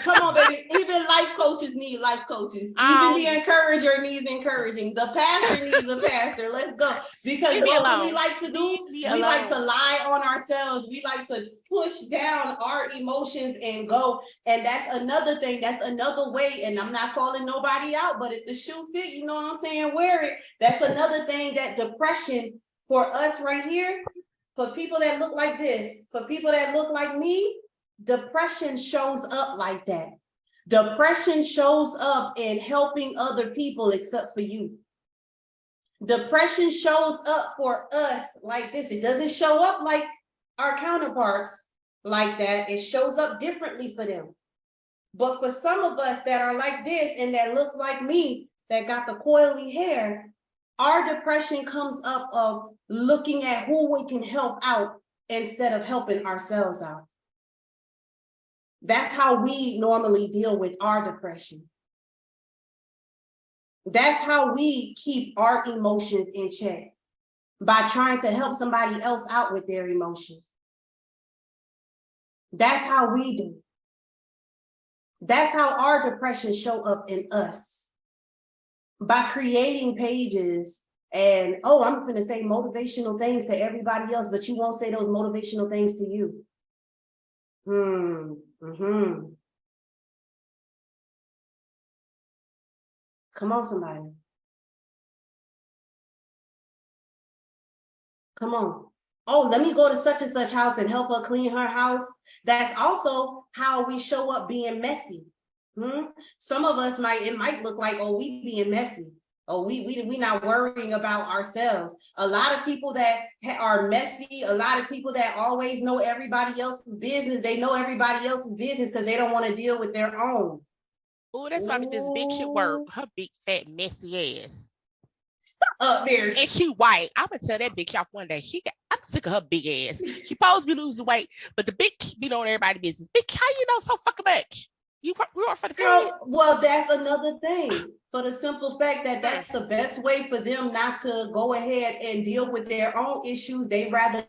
Come on, baby. Even life coaches need life coaches. Even the encourager needs encouraging. The pastor needs a pastor. Let's go. Because what we like to do, we like to lie on ourselves. We like to push down our emotions and go. And that's another thing. That's another way. And I'm not calling nobody out, but if the shoe fit, you know what I'm saying, wear it. That's another thing, that depression for us right here, for people that look like this, for people that look like me, depression shows up like that. Depression shows up in helping other people except for you. Depression shows up for us like this. It doesn't show up like our counterparts like that. It shows up differently for them. But for some of us that are like this and that look like me, that got the coily hair, our depression comes up of looking at who we can help out instead of helping ourselves out. That's how we normally deal with our depression. That's how we keep our emotions in check, by trying to help somebody else out with their emotions. That's how we do. That's how our depression show up in us, by creating pages and, oh, I'm going to say motivational things to everybody else, but you won't say those motivational things to you. Come on, somebody. Come on. Oh, let me go to such and such house and help her clean her house. That's also how we show up being messy. Some of us it might look like, oh, we being messy. Oh, we not worrying about ourselves. A lot of people that are messy, a lot of people that always know everybody else's business, they know everybody else's business because they don't want to deal with their own. Oh, that's why this bitch should work. Her big fat messy ass. Up there. And she white. I'm gonna tell that bitch off one day. I'm sick of her big ass. She supposed to be losing weight, but the bitch be on everybody's business. Bitch, how you know so fucking much? You work for the feds? Well, that's another thing. For the simple fact that that's the best way for them not to go ahead and deal with their own issues. They rather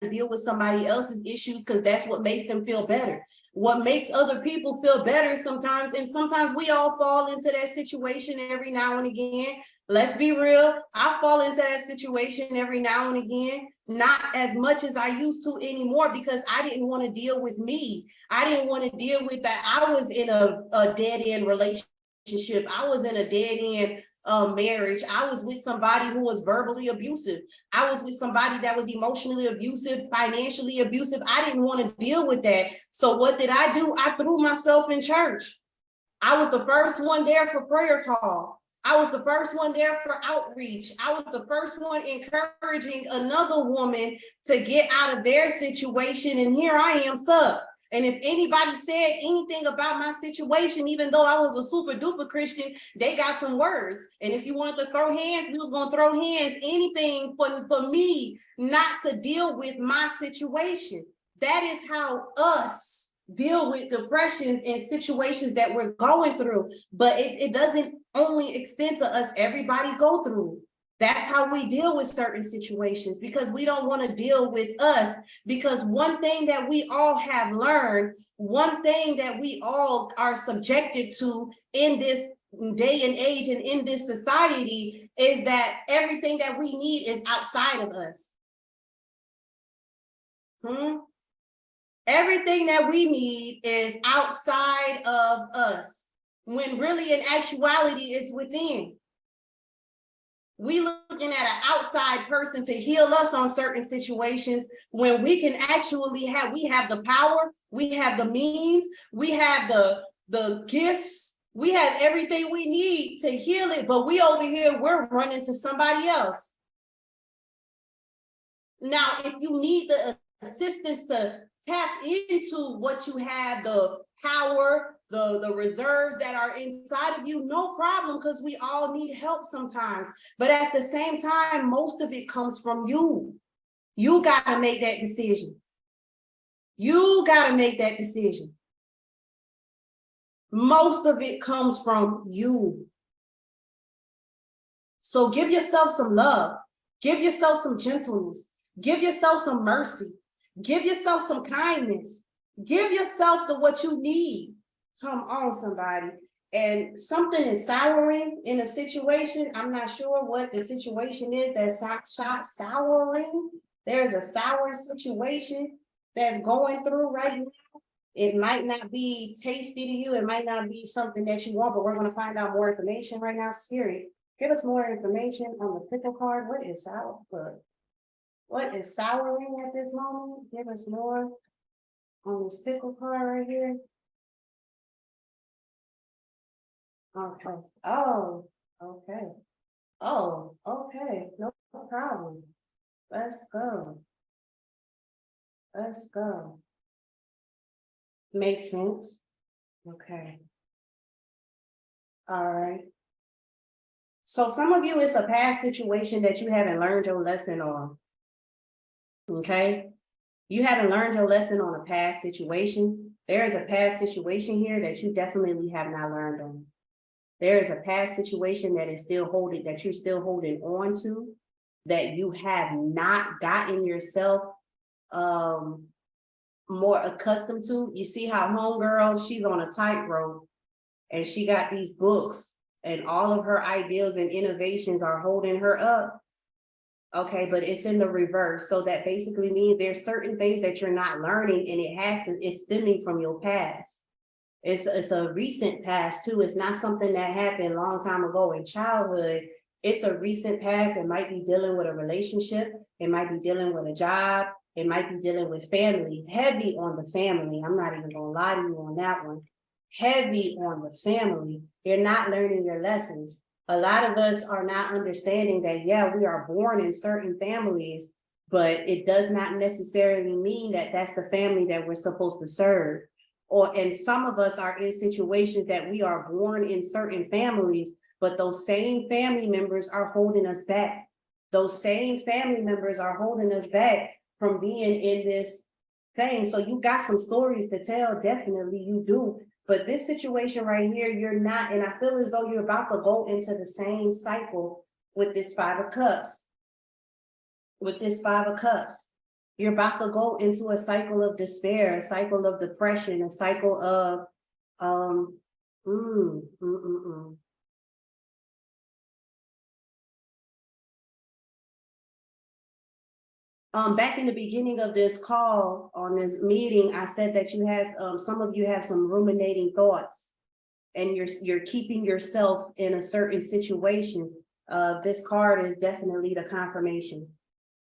deal with somebody else's issues because that's what makes them feel better. What makes other people feel better sometimes, and sometimes we all fall into that situation every now and again. Let's be real. I fall into that situation every now and again, not as much as I used to anymore, because I didn't want to deal with me. I didn't want to deal with that. I was in a dead-end relationship. I was in a dead-end marriage. I was with somebody who was verbally abusive. I was with somebody that was emotionally abusive, financially abusive. I didn't want to deal with that. So what did I do? I threw myself in church. I was the first one there for prayer call. I was the first one there for outreach. I was the first one encouraging another woman to get out of their situation. And here I am stuck. And if anybody said anything about my situation, even though I was a super duper Christian, they got some words. And if you wanted to throw hands, we was going to throw hands, anything for me not to deal with my situation. That is how us deal with depression and situations that we're going through. But it doesn't only extend to us. Everybody go through. That's how we deal with certain situations, because we don't want to deal with us. Because one thing that we all have learned, one thing that we all are subjected to in this day and age and in this society is that everything that we need is outside of us. Everything that we need is outside of us, when really in actuality it's within. We looking at an outside person to heal us on certain situations when we can actually we have the power, we have the means, we have the gifts, we have everything we need to heal it, but we over here, we're running to somebody else. Now, if you need the assistance to tap into what you have, the power, the reserves that are inside of you, no problem, because we all need help sometimes. But at the same time, most of it comes from you. You got to make that decision. You got to make that decision. Most of it comes from you. So give yourself some love. Give yourself some gentleness. Give yourself some mercy. Give yourself some kindness. Give yourself what you need. Come on, somebody. And something is souring in a situation. I'm not sure what the situation is that's souring. There's a sour situation that's going through right now. It might not be tasty to you. It might not be something that you want, but we're going to find out more information right now. Spirit, give us more information on the pickle card. What is sour? What is souring at this moment? Give us more on this pickle card right here. Okay. Oh, okay. Oh, okay. No problem. Let's go. Let's go. Makes sense. Okay. All right. So some of you, it's a past situation that you haven't learned your lesson on. Okay. You haven't learned your lesson on a past situation. There is a past situation here that you definitely have not learned on. There is a past situation that is still holding, that you're still holding on to, that you have not gotten yourself more accustomed to. You see how homegirl, she's on a tightrope and she got these books and all of her ideals and innovations are holding her up. Okay, but it's in the reverse. So that basically means there's certain things that you're not learning and it's stemming from your past. It's a recent past too. It's not something that happened a long time ago in childhood. It's a recent past. It might be dealing with a relationship. It might be dealing with a job. It might be dealing with family. Heavy on the family. I'm not even gonna lie to you on that one. Heavy on the family. You're not learning your lessons. A lot of us are not understanding that, yeah, we are born in certain families, but it does not necessarily mean that that's the family that we're supposed to serve. And some of us are in situations that we are born in certain families, but those same family members are holding us back. Those same family members are holding us back from being in this thing. So you got some stories to tell, definitely you do. But this situation right here, you're not, and I feel as though you're about to go into the same cycle with this Five of Cups. With this Five of Cups. You're about to go into a cycle of despair, a cycle of depression, a cycle of back in the beginning of this call on this meeting, I said that you have some of you have some ruminating thoughts and you're keeping yourself in a certain situation. This card is definitely the confirmation.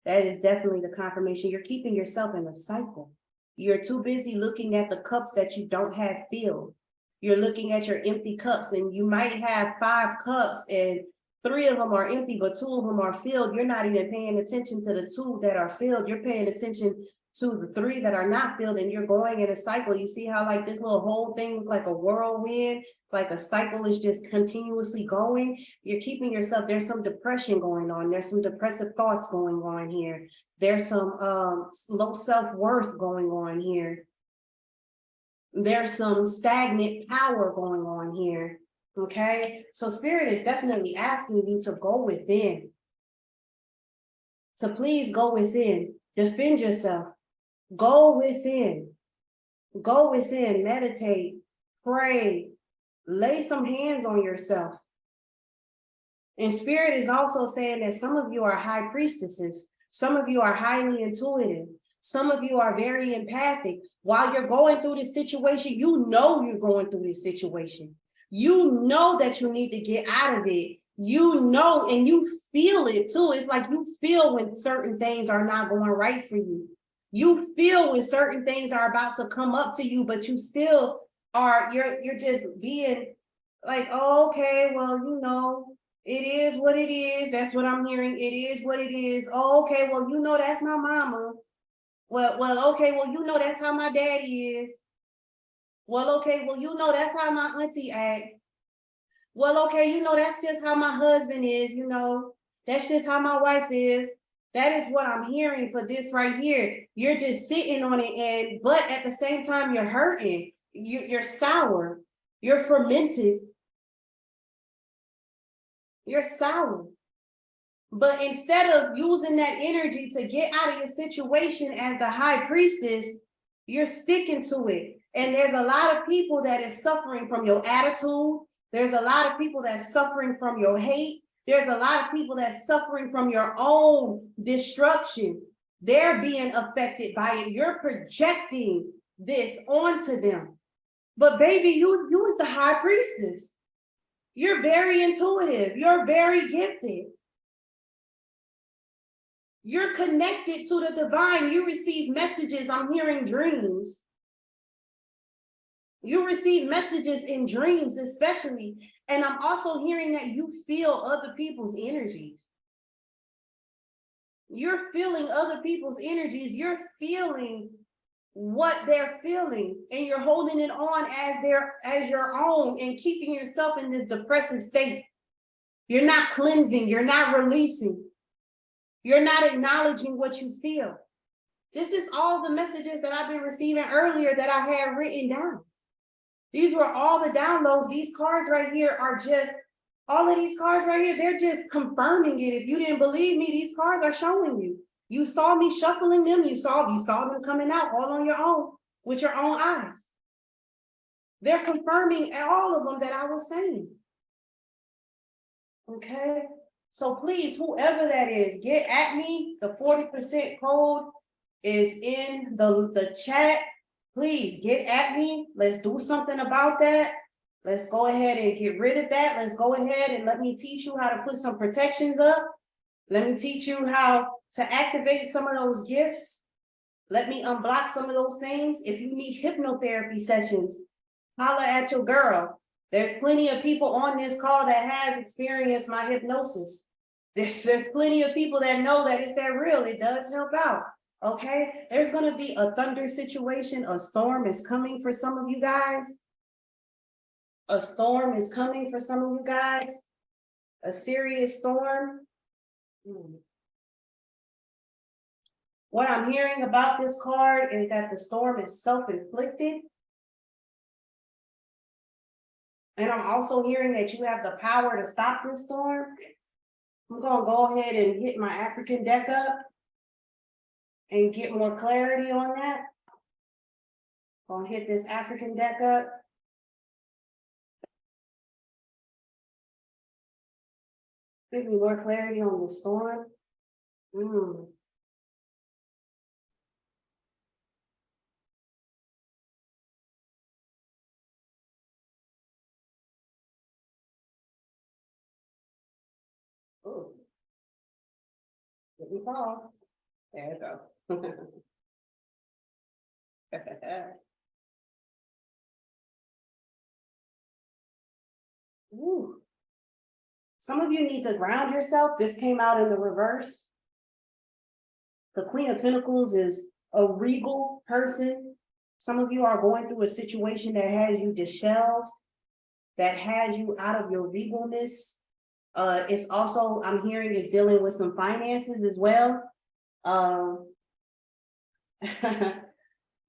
That is definitely the confirmation. You're keeping yourself in a cycle. You're too busy looking at the cups that you don't have filled. You're looking at your empty cups and you might have 5 cups and 3 of them are empty, but 2 of them are filled. You're not even paying attention to the 2 that are filled. You're paying attention to the 3 that are not filled, and you're going in a cycle. You see how like this little whole thing, like a whirlwind, like a cycle is just continuously going. You're keeping yourself, there's some depression going on. There's some depressive thoughts going on here. There's some low self-worth going on here. There's some stagnant power going on here. Okay, so Spirit is definitely asking you to go within. So please go within, defend yourself, go within, meditate, pray, Lay some hands on yourself. And spirit is also saying that some of you are high priestesses. Some of you are highly intuitive. Some of you are very empathic. While you're going through this situation, you know you're going through this situation. You know that you need to get out of it. You know, and you feel it too. It's like you feel when certain things are not going right for you. You feel when certain things are about to come up to you, but you still are, you're just being like, oh, okay, well, you know, it is what it is. That's what I'm hearing. It is what it is. Oh, okay, well, you know, that's my mama. Well, okay, well, you know, that's how my daddy is. Well, okay, well, you know, that's how my auntie act. Well, okay, you know, that's just how my husband is, you know, that's just how my wife is. That is what I'm hearing for this right here. You're just sitting on it, but at the same time, you're hurting. You're sour. You're fermented. You're sour. But instead of using that energy to get out of your situation as the high priestess, you're sticking to it. And there's a lot of people that is suffering from your attitude. There's a lot of people that's suffering from your hate. There's a lot of people that's suffering from your own destruction. They're being affected by it. You're projecting this onto them. But baby, you is the high priestess. You're very intuitive. You're very gifted. You're connected to the divine. You receive messages. I'm hearing dreams. You receive messages in dreams, especially. And I'm also hearing that you feel other people's energies. You're feeling other people's energies. You're feeling what they're feeling, and you're holding it on as your own and keeping yourself in this depressive state. You're not cleansing. You're not releasing. You're not acknowledging what you feel. This is all the messages that I've been receiving earlier that I had written down. These were all the downloads. These cards right here are just, all of these cards right here, they're just confirming it. If you didn't believe me, these cards are showing you. You saw me shuffling them. You saw them coming out all on your own with your own eyes. They're confirming all of them that I was saying. Okay. So please, whoever that is, get at me. The 40% code is in the chat. Please get at me. Let's do something about that. Let's go ahead and get rid of that. Let's go ahead and let me teach you how to put some protections up. Let me teach you how to activate some of those gifts. Let me unblock some of those things. If you need hypnotherapy sessions, holla at your girl. There's plenty of people on this call that has experienced my hypnosis. There's plenty of people that know that it's that real. It does help out. Okay, there's going to be a thunder situation. A storm is coming for some of you guys. A storm is coming for some of you guys. A serious storm. What I'm hearing about this card is that the storm is self-inflicted. And I'm also hearing that you have the power to stop this storm. I'm going to go ahead and hit my African deck up and get more clarity on that. Gonna hit this African deck up. Give me more clarity on the storm. Oh, let me fall. There we go. Ooh. Some of you need to ground yourself. This came out in the reverse. The Queen of Pentacles is a regal person. Some of you are going through a situation that has you disheveled, that has you out of your regalness. It's also, I'm hearing, is dealing with some finances as well.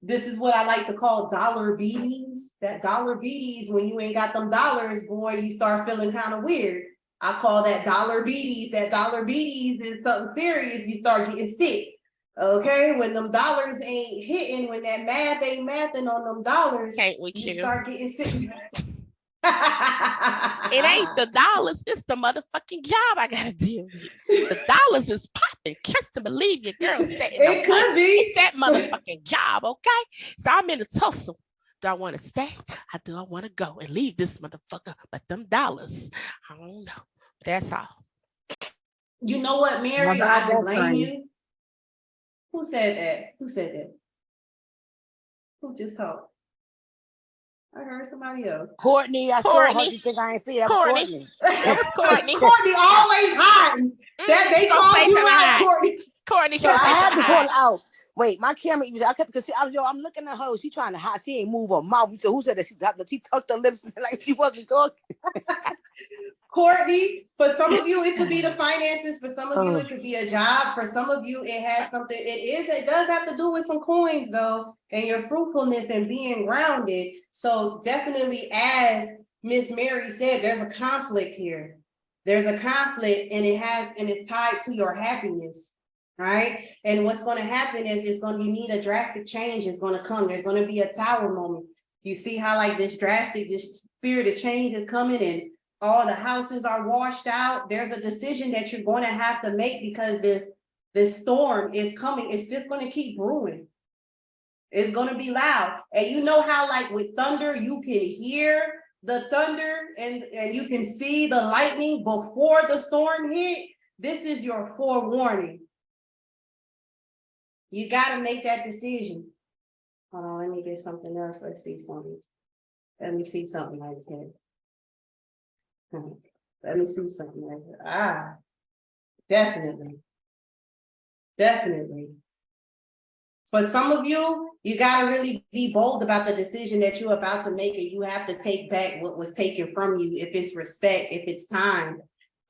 This is what I like to call dollar beaties. That dollar beaties, when you ain't got them dollars, boy, you start feeling kind of weird. I call that dollar beaties. That dollar beaties is something serious. You start getting sick. Okay, when them dollars ain't hitting, when that math ain't mathing on them dollars, Can't with you you. start getting sick. It ain't the dollars, it's the motherfucking job I gotta deal with. The dollars is popping. Trust and believe your girl setting It could be. It's that motherfucking job, okay? So I'm in a tussle. Do I want to stay? Or do I want to go and leave this motherfucker? But them dollars, I don't know. That's all. You know what, Mary? Well, I don't that's blame fine. you. Who said that? Who said that? Who just talked? I heard somebody else. Courtney, I saw Courtney. her. You think I ain't see that? Courtney. That was Courtney. Courtney always hiding. That they Gonna called say you something out, high. Courtney. Courtney, So gonna I say had to something call high. her out. Wait, my camera. I kept because I'm looking at her. She trying to hide. She ain't move her mouth. So who said that? She tucked her lips like she wasn't talking. Courtney, for some of you, it could be the finances. For some of you, it could be a job. For some of you, it has something. It does have to do with some coins, though, and your fruitfulness and being grounded. So definitely, as Miss Mary said, there's a conflict here. There's a conflict, and it's tied to your happiness, right? And what's going to happen is you need a drastic change is going to come. There's going to be a tower moment. You see how like this spirit of change is coming and all the houses are washed out. There's a decision that you're going to have to make because this storm is coming. It's just going to keep brewing. It's going to be loud. And you know how like with thunder, you can hear the thunder and you can see the lightning before the storm hit. This is your forewarning. You got to make that decision. Hold on, let me get something else. Let's see something. Let me see something like that. Let me see something like that. Definitely. Definitely. For some of you, you got to really be bold about the decision that you're about to make, and you have to take back what was taken from you, if it's respect, if it's time.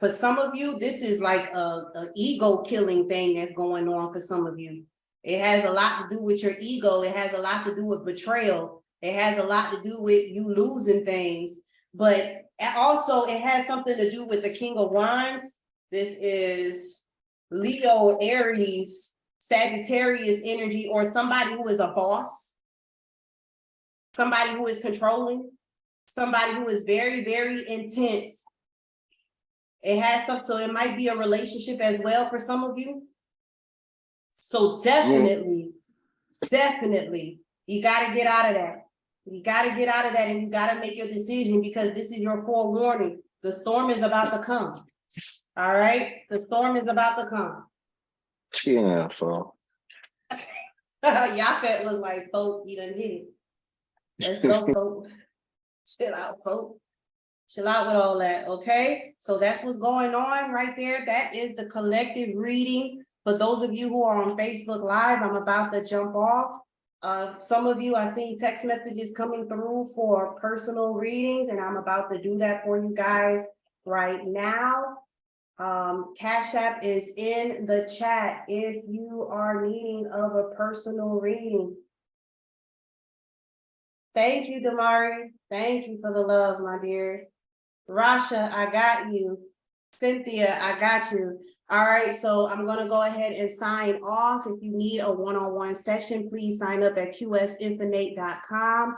For some of you, this is like a ego killing thing that's going on for some of you. It has a lot to do with your ego. It has a lot to do with betrayal. It has a lot to do with you losing things. But also it has something to do with the King of Wands. This is Leo, Aries, Sagittarius energy, or somebody who is a boss, somebody who is controlling, somebody who is very, very intense. It has something, so it might be a relationship as well for some of you. So definitely, you got to get out of that. You got to get out of that and you got to make your decision because this is your forewarning. The storm is about to come. All right? The storm is about to come. Yeah, so. Y'all fat look like folk, you done hit it. Let's go, folk. Chill out, folk. Chill out with all that, okay? So that's what's going on right there. That is the collective reading. For those of you who are on Facebook Live, I'm about to jump off. Some of you, I see text messages coming through for personal readings, and I'm about to do that for you guys right now. Cash App is in the chat if you are needing of a personal reading. Thank you, Damari. Thank you for the love, my dear. Rasha, I got you. Cynthia, I got you. All right, so I'm going to go ahead and sign off. If you need a one-on-one session, please sign up at qsinfinite.com.